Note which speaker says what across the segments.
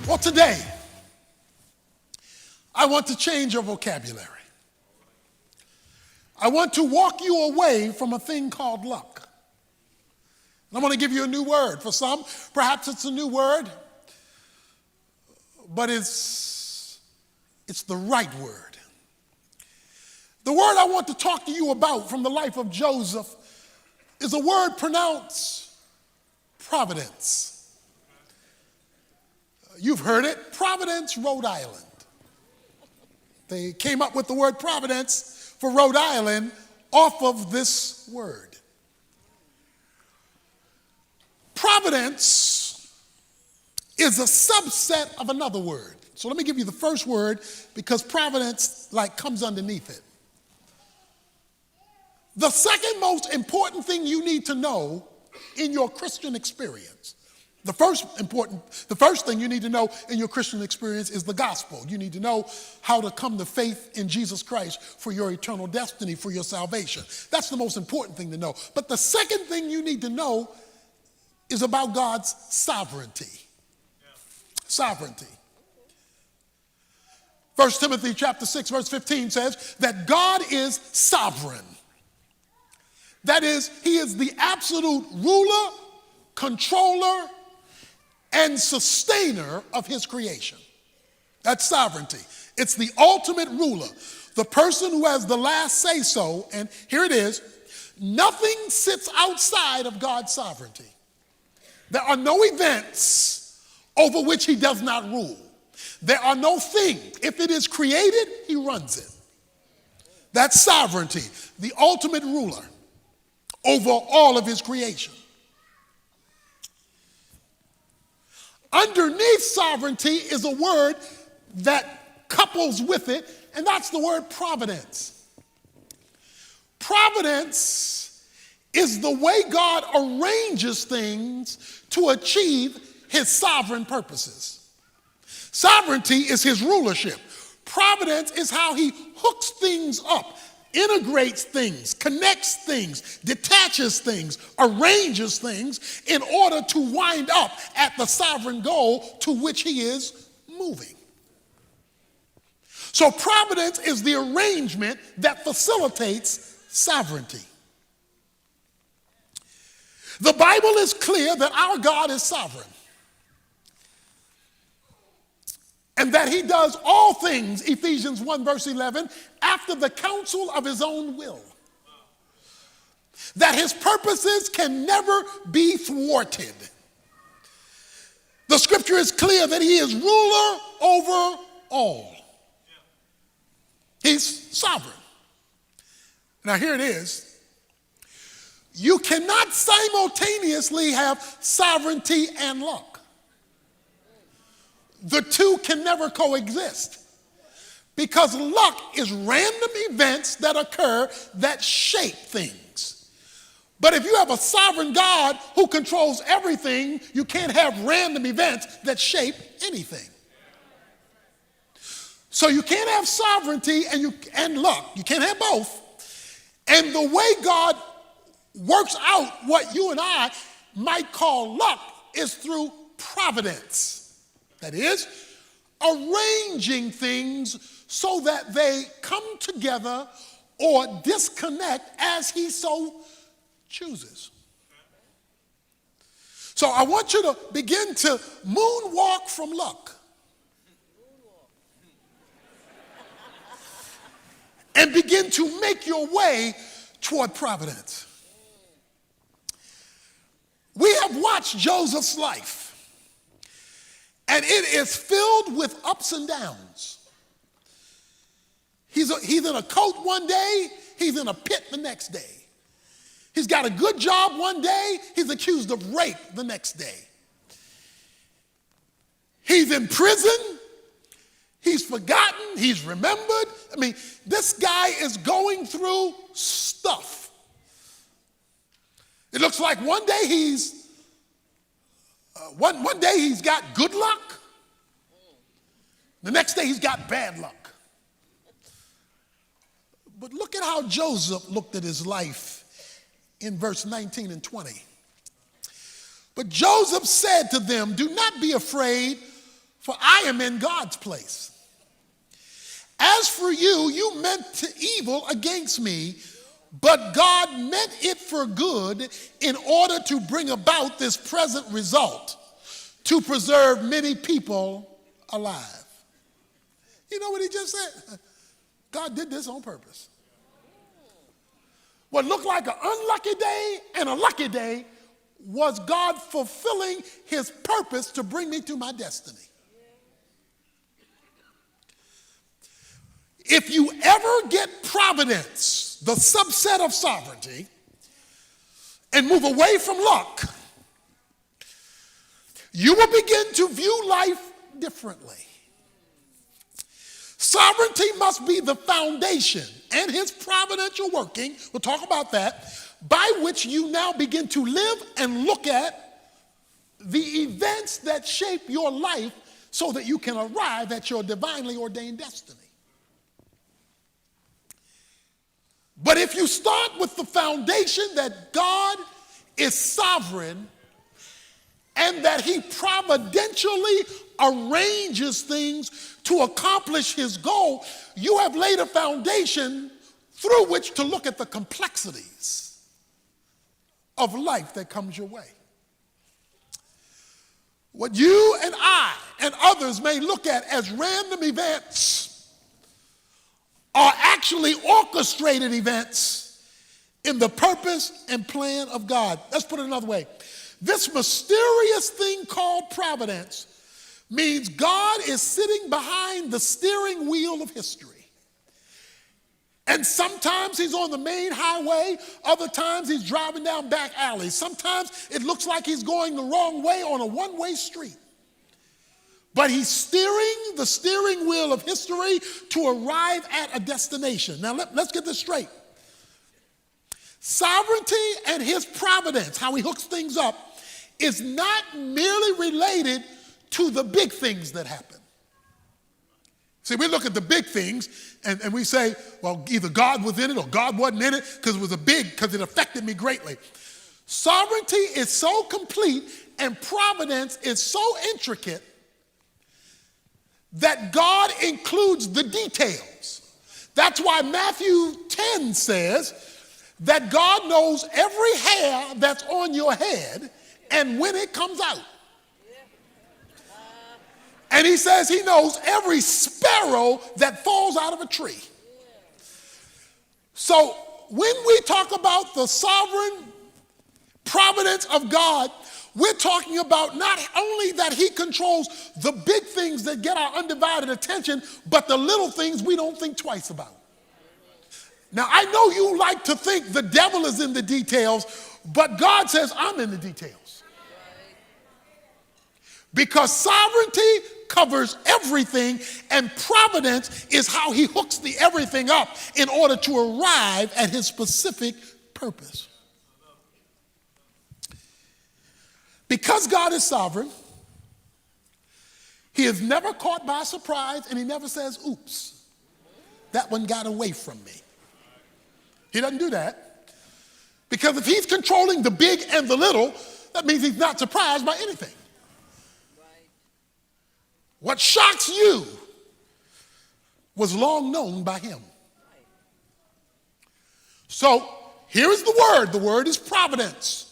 Speaker 1: Well, today, I want to change your vocabulary. I want to walk you away from a thing called luck. And I'm going to give you a new word. For some, perhaps it's a new word, but it's the right word. The word I want to talk to you about from the life of Joseph is a word pronounced providence. You've heard it, Providence, Rhode Island. They came up with the word Providence for Rhode Island off of this word. Providence is a subset of another word. So let me give you the first word because providence comes underneath it. The second most important thing you need to know in your Christian experience, the first thing you need to know in your Christian experience is the gospel. You need to know how to come to faith in Jesus Christ for your eternal destiny, for your salvation. That's the most important thing to know. But the second thing you need to know is about God's sovereignty. Sovereignty. 1 Timothy chapter 6, verse 15 says that God is sovereign. That is, he is the absolute ruler, controller, and sustainer of his creation. That's sovereignty. It's the ultimate ruler, the person who has the last say-so, and here it is, nothing sits outside of God's sovereignty. There are no events over which he does not rule. There are no things. If it is created, he runs it. That's sovereignty, the ultimate ruler over all of his creation. Underneath sovereignty is a word that couples with it, and that's the word providence. Providence is the way God arranges things to achieve his sovereign purposes. Sovereignty is his rulership. Providence is how he hooks things up, integrates things, connects things, detaches things, arranges things in order to wind up at the sovereign goal to which he is moving. So providence is the arrangement that facilitates sovereignty. The Bible is clear that our God is sovereign and that he does all things, Ephesians 1 verse 11, after the counsel of his own will. That his purposes can never be thwarted. The scripture is clear that he is ruler over all. He's sovereign. Now here it is. You cannot simultaneously have sovereignty and luck. The two can never coexist because luck is random events that occur that shape things. But if you have a sovereign God who controls everything, you can't have random events that anything. So you can't have sovereignty and luck. You can't have both. And the way God works out what you and I might call luck is through providence. That is, arranging things so that they come together or disconnect as he so chooses. So I want you to begin to moonwalk from luck and begin to make your way toward providence. We have watched Joseph's life. And it is filled with ups and downs. He's in a coat one day, he's in a pit the next day. He's got a good job one day, he's accused of rape the next day. He's in prison, he's forgotten, he's remembered. I mean, this guy is going through stuff. It looks like one day he's got good luck. The next day he's got bad luck. But look at how Joseph looked at his life in verse 19 and 20. But Joseph said to them, "Do not be afraid, for I am in God's place. As for you, you meant evil against me, but God meant it for good in order to bring about this present result, to preserve many people alive. You know what he just said? God did this on purpose. What looked like an unlucky day and a lucky day was God fulfilling his purpose to bring me to my destiny. If you ever get providence, the subset of sovereignty, and move away from luck, you will begin to view life differently. Sovereignty must be the foundation and his providential working, we'll talk about that, by which you now begin to live and look at the events that shape your life so that you can arrive at your divinely ordained destiny. But if you start with the foundation that God is sovereign and that he providentially arranges things to accomplish his goal, you have laid a foundation through which to look at the complexities of life that comes your way. What you and I and others may look at as random events are actually orchestrated events in the purpose and plan of God. Let's put it another way. This mysterious thing called providence means God is sitting behind the steering wheel of history. And sometimes he's on the main highway, other times he's driving down back alleys. Sometimes it looks like he's going the wrong way on a one-way street. But he's steering the steering wheel of history to arrive at a destination. Now let's get this straight. Sovereignty and his providence, how he hooks things up, is not merely related to the big things that happen. See, we look at the big things and we say, well, either God was in it or God wasn't in it because it affected me greatly. Sovereignty is so complete and providence is so intricate that God includes the details. That's why Matthew 10 says that God knows every hair that's on your head and when it comes out. And he says he knows every sparrow that falls out of a tree. So when we talk about the sovereign providence of God, we're talking about not only that he controls the big things that get our undivided attention, but the little things we don't think twice about. Now, I know you like to think the devil is in the details, but God says, I'm in the details. Because sovereignty covers everything, and providence is how he hooks the everything up in order to arrive at his specific purpose. Because God is sovereign, he is never caught by surprise, and he never says, oops, that one got away from me. He doesn't do that. Because if he's controlling the big and the little, that means he's not surprised by anything. What shocks you was long known by him. So here is the word. The word is providence.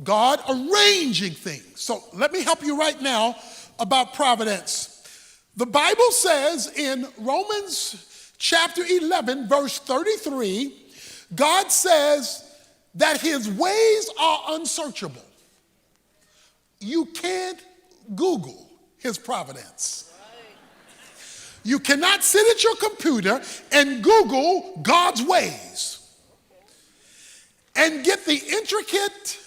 Speaker 1: God arranging things. So let me help you right now about providence. The Bible says in Romans chapter 11, verse 33, God says that his ways are unsearchable. You can't Google his providence. You cannot sit at your computer and Google God's ways and get the intricate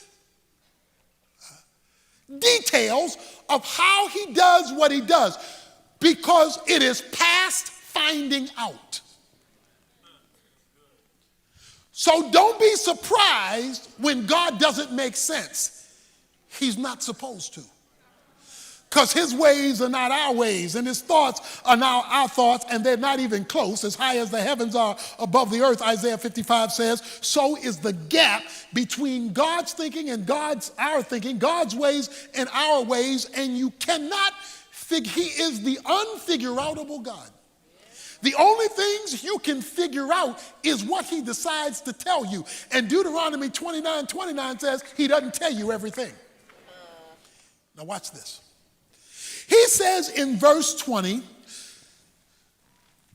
Speaker 1: details of how he does what he does, because it is past finding out. So don't be surprised when God doesn't make sense. He's not supposed to. Because his ways are not our ways, and his thoughts are not our thoughts, and they're not even close. As high as the heavens are above the earth, Isaiah 55 says, so is the gap between God's thinking and our thinking, God's ways and our ways, and you cannot He is the unfigure-outable God. The only things you can figure out is what he decides to tell you. And Deuteronomy 29:29 says he doesn't tell you everything. Now watch this. He says in verse 20,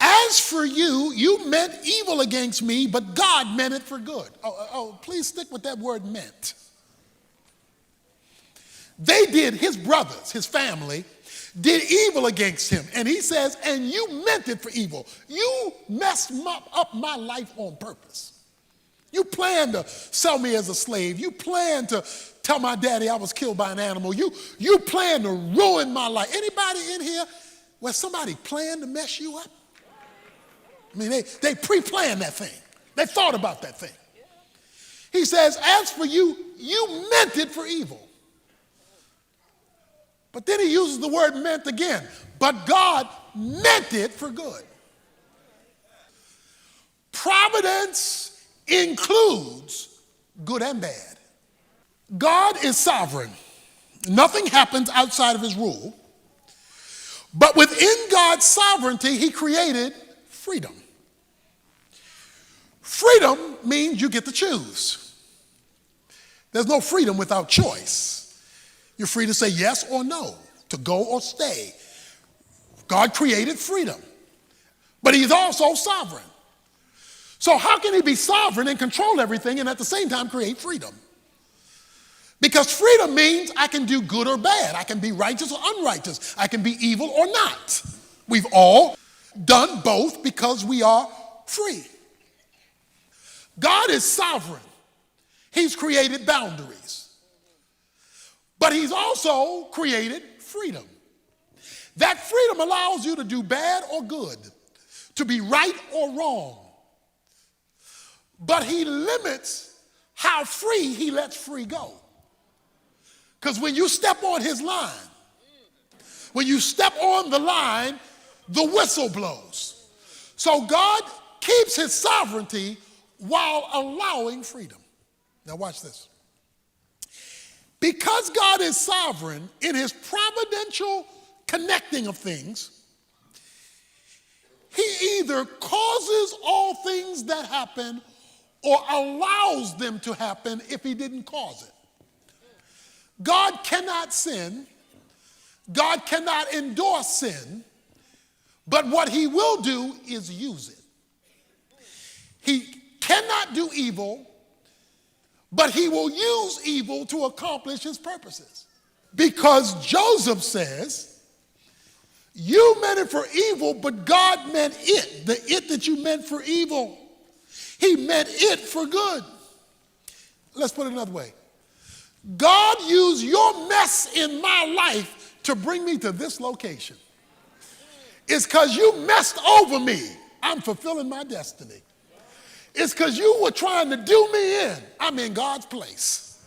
Speaker 1: as for you, you meant evil against me, but God meant it for good. Please stick with that word meant. They did, his brothers, his family, did evil against him. And he says, and you meant it for evil. You messed up my life on purpose. You planned to sell me as a slave. You planned to tell my daddy I was killed by an animal. You planned to ruin my life. Anybody in here where somebody planned to mess you up? I mean, they pre-planned that thing. They thought about that thing. He says, as for you, you meant it for evil. But then he uses the word meant again. But God meant it for good. Providence includes good and bad. God is sovereign. Nothing happens outside of his rule. But within God's sovereignty, he created freedom. Freedom means you get to choose. There's no freedom without choice. You're free to say yes or no, to go or stay. God created freedom, but he's also sovereign. So how can he be sovereign and control everything and at the same time create freedom? Because freedom means I can do good or bad. I can be righteous or unrighteous. I can be evil or not. We've all done both because we are free. God is sovereign. He's created boundaries. But he's also created freedom. That freedom allows you to do bad or good, to be right or wrong. But he limits how free he lets free go. Because when you step on his line, when you step on the line, the whistle blows. So God keeps his sovereignty while allowing freedom. Now watch this. Because God is sovereign in his providential connecting of things, he either causes all things that happen or allows them to happen if he didn't cause it. God cannot sin. God cannot endorse sin. But what he will do is use it. He cannot do evil, but he will use evil to accomplish his purposes. Because Joseph says, you meant it for evil, but God meant it. The it that you meant for evil, he meant it for good. Let's put it another way. God used your mess in my life to bring me to this location. It's because you messed over me. I'm fulfilling my destiny. It's because you were trying to do me in. I'm in God's place.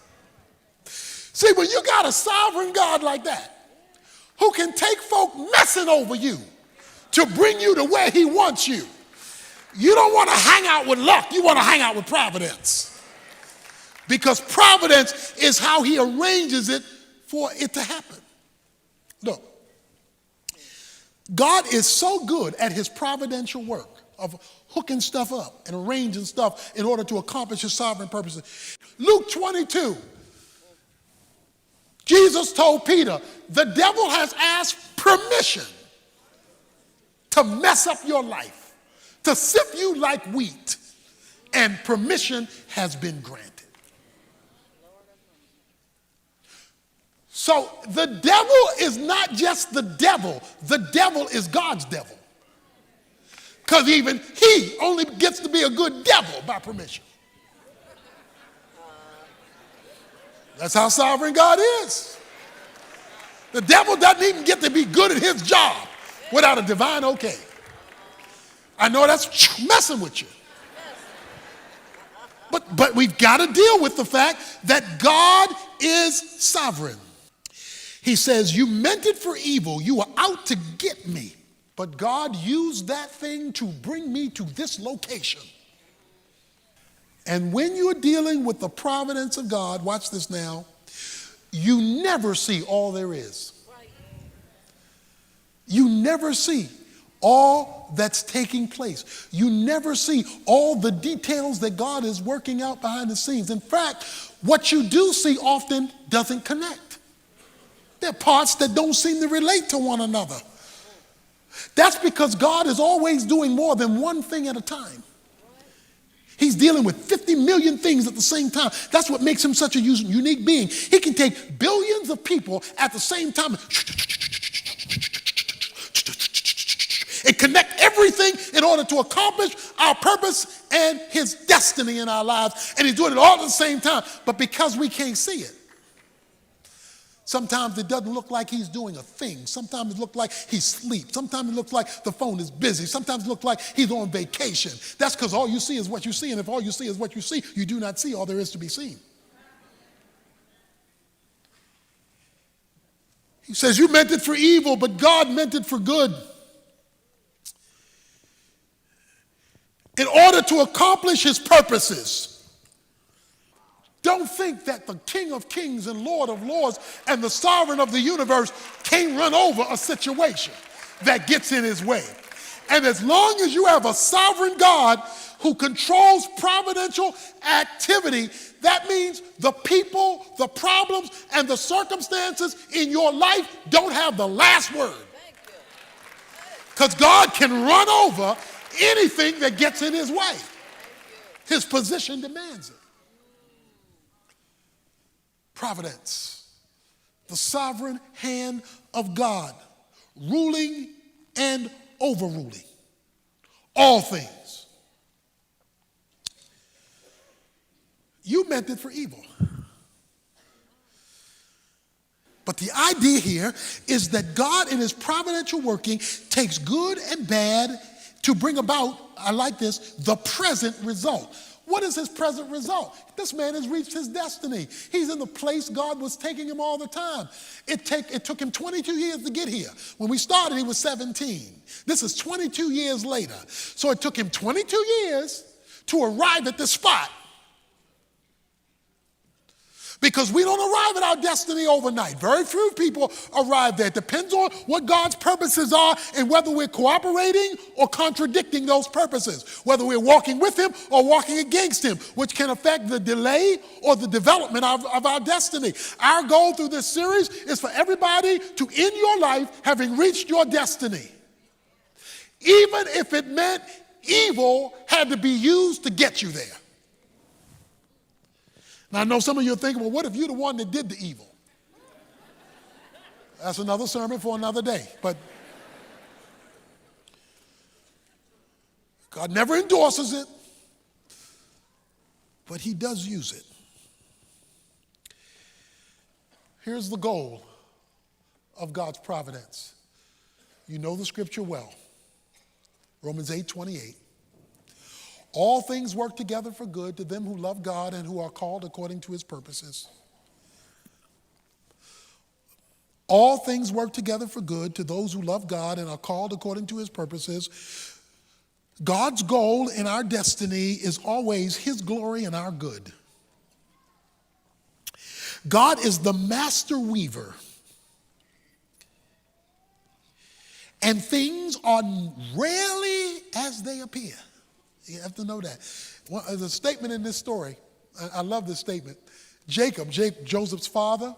Speaker 1: See, when you got a sovereign God like that, who can take folk messing over you to bring you to where he wants you, you don't want to hang out with luck. You want to hang out with providence. Because providence is how he arranges it for it to happen. Look, God is so good at his providential work of hooking stuff up and arranging stuff in order to accomplish his sovereign purposes. Luke 22, Jesus told Peter, the devil has asked permission to mess up your life, to sift you like wheat, and permission has been granted. So the devil is not just the devil is God's devil. Because even he only gets to be a good devil by permission. That's how sovereign God is. The devil doesn't even get to be good at his job without a divine okay. I know that's messing with you. But we've got to deal with the fact that God is sovereign. He says, you meant it for evil. You were out to get me. But God used that thing to bring me to this location. And when you're dealing with the providence of God, watch this now, you never see all there is. You never see all that's taking place. You never see all the details that God is working out behind the scenes. In fact, what you do see often doesn't connect. There are parts that don't seem to relate to one another. That's because God is always doing more than one thing at a time. He's dealing with 50 million things at the same time. That's what makes him such a unique being. He can take billions of people at the same time and connect everything in order to accomplish our purpose and his destiny in our lives. And he's doing it all at the same time. But because we can't see it, sometimes it doesn't look like he's doing a thing. Sometimes it looks like he's asleep. Sometimes it looks like the phone is busy. Sometimes it looks like he's on vacation. That's because all you see is what you see. And if all you see is what you see, you do not see all there is to be seen. He says, you meant it for evil, but God meant it for good, in order to accomplish his purposes. Don't think that the King of Kings and Lord of Lords and the sovereign of the universe can't run over a situation that gets in his way. And as long as you have a sovereign God who controls providential activity, that means the people, the problems, and the circumstances in your life don't have the last word. Because God can run over anything that gets in his way. His position demands it. Providence, the sovereign hand of God, ruling and overruling all things. You meant it for evil. But the idea here is that God in his providential working takes good and bad to bring about, I like this, the present result. What is his present result? This man has reached his destiny. He's in the place God was taking him all the time. It took him 22 years to get here. When we started, he was 17. This is 22 years later. So it took him 22 years to arrive at this spot. Because we don't arrive at our destiny overnight. Very few people arrive there. It depends on what God's purposes are and whether we're cooperating or contradicting those purposes. Whether we're walking with him or walking against him, which can affect the delay or the development of our destiny. Our goal through this series is for everybody to end your life having reached your destiny. Even if it meant evil had to be used to get you there. Now, I know some of you are thinking, well, what if you're the one that did the evil? That's another sermon for another day. But God never endorses it, but he does use it. Here's the goal of God's providence. You know the scripture well. Romans 8:28. All things work together for good to them who love God and who are called according to his purposes. All things work together for good to those who love God and are called according to his purposes. God's goal in our destiny is always his glory and our good. God is the master weaver. And things are rarely as they appear. You have to know that. Well, there's a statement in this story. I love this statement. Jacob, Joseph's father,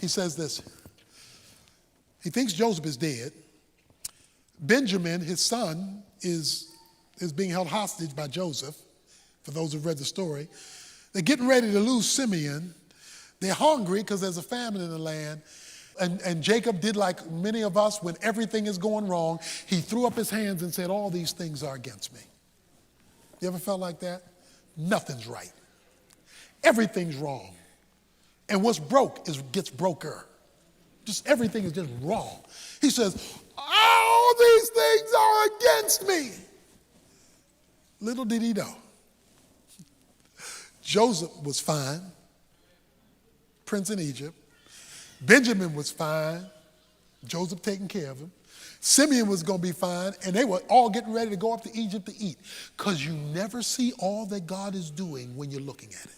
Speaker 1: he says this. He thinks Joseph is dead. Benjamin, his son, is being held hostage by Joseph, for those who've read the story. They're getting ready to lose Simeon. They're hungry because there's a famine in the land. And Jacob did like many of us when everything is going wrong. He threw up his hands and said, all these things are against me. You ever felt like that? Nothing's right. Everything's wrong. And what's broke gets broker. Just everything is just wrong. He says, all these things are against me. Little did he know. Joseph was fine, prince in Egypt. Benjamin was fine, Joseph taking care of him. Simeon was going to be fine, and they were all getting ready to go up to Egypt to eat. Because you never see all that God is doing when you're looking at it.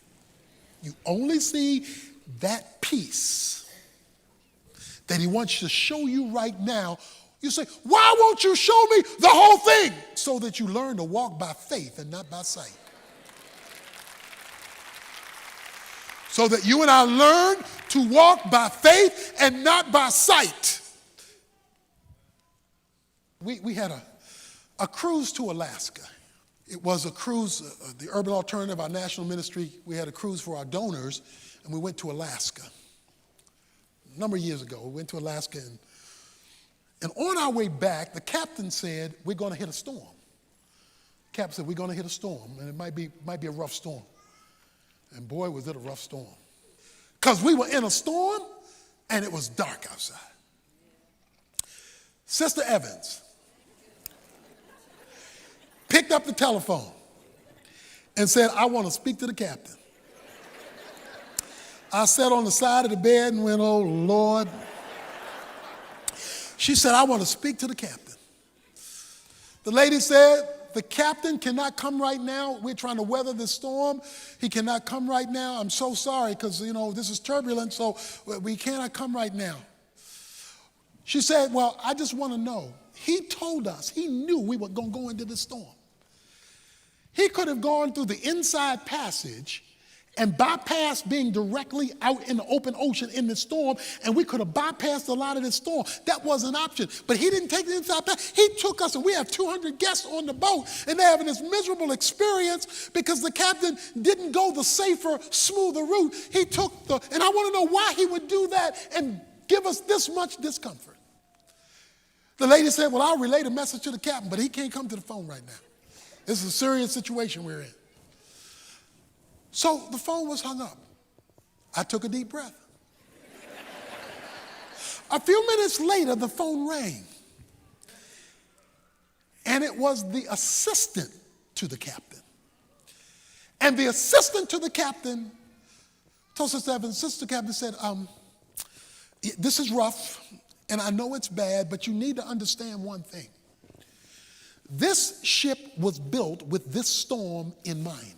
Speaker 1: You only see that piece that he wants to show you right now You say, why won't you show me the whole thing? So that you learn to walk by faith and not by sight. So that you and I learn to walk by faith and not by sight. We had a cruise to Alaska. It was a cruise, the Urban Alternative, our national ministry, we had a cruise for our donors, and we went to Alaska. A number of years ago, we went to Alaska, and on our way back, the captain said, we're going to hit a storm. The captain said, we're going to hit a storm, and it might be a rough storm. And boy, was it a rough storm. Because we were in a storm, and it was dark outside. Sister Evans picked up the telephone and said, I want to speak to the captain. I sat on the side of the bed and went, oh, Lord. She said, I want to speak to the captain. The lady said, the captain cannot come right now. We're trying to weather this storm. He cannot come right now. I'm so sorry because, this is turbulent, so we cannot come right now. She said, well, I just want to know. He told us, he knew we were going to go into this storm. He could have gone through the inside passage and bypassed being directly out in the open ocean in the storm, and we could have bypassed a lot of this storm. That was an option. But he didn't take the inside passage. He took us, and we have 200 guests on the boat, and they're having this miserable experience because the captain didn't go the safer, smoother route. He took and I want to know why he would do that and give us this much discomfort. The lady said, well, I'll relay the message to the captain, but he can't come to the phone right now. This is a serious situation we're in. So the phone was hung up. I took a deep breath. A few minutes later, the phone rang. And it was the assistant to the captain. And the assistant to the captain told Sister Evans, Sister Captain said, this is rough, and I know it's bad, but you need to understand one thing. This ship was built with this storm in mind.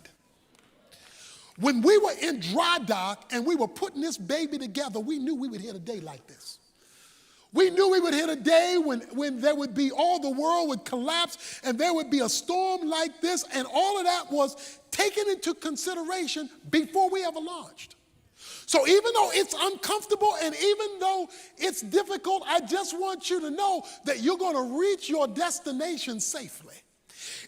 Speaker 1: When we were in dry dock and we were putting this baby together, we knew we would hit a day like this. We knew we would hit a day when there would be all the world would collapse and there would be a storm like this, and all of that was taken into consideration before we ever launched. So even though it's uncomfortable and even though it's difficult, I just want you to know that you're going to reach your destination safely.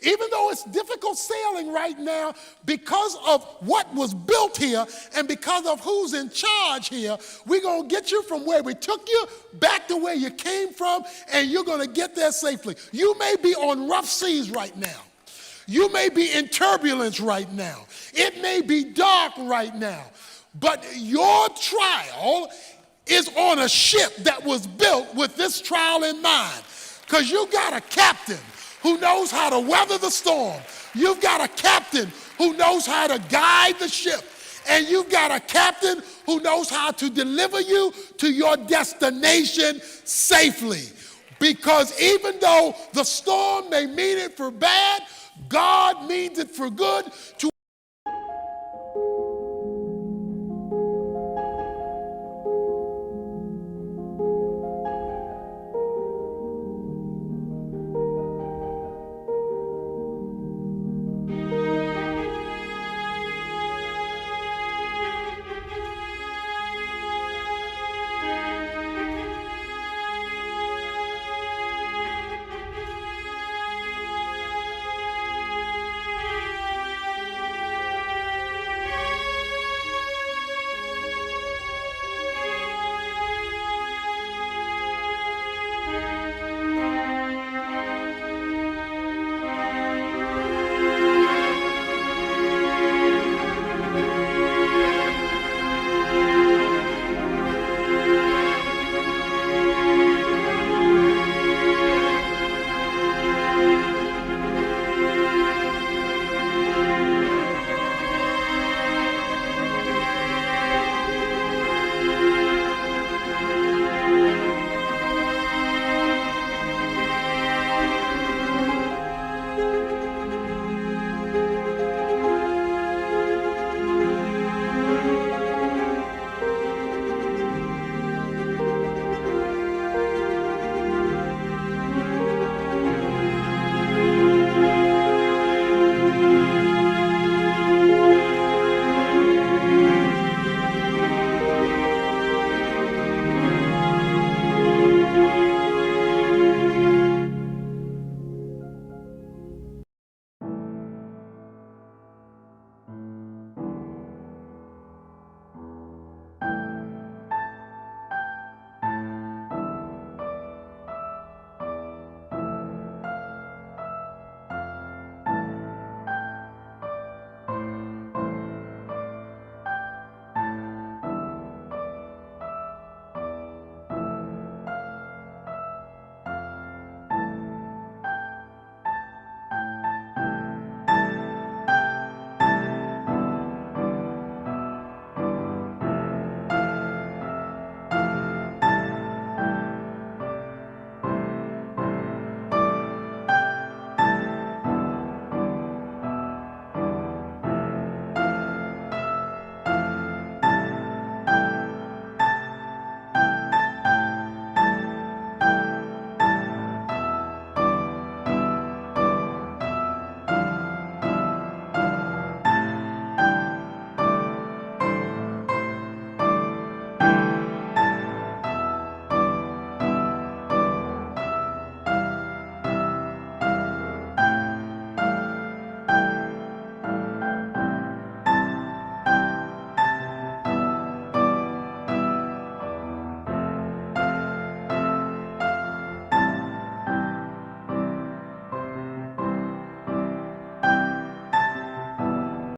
Speaker 1: Even though it's difficult sailing right now because of what was built here and because of who's in charge here, we're going to get you from where we took you back to where you came from, and you're going to get there safely. You may be on rough seas right now. You may be in turbulence right now. It may be dark right now. But your trial is on a ship that was built with this trial in mind, because you got a captain who knows how to weather the storm. You've got a captain who knows how to guide the ship. And you've got a captain who knows how to deliver you to your destination safely. Because even though the storm may mean it for bad, God means it for good to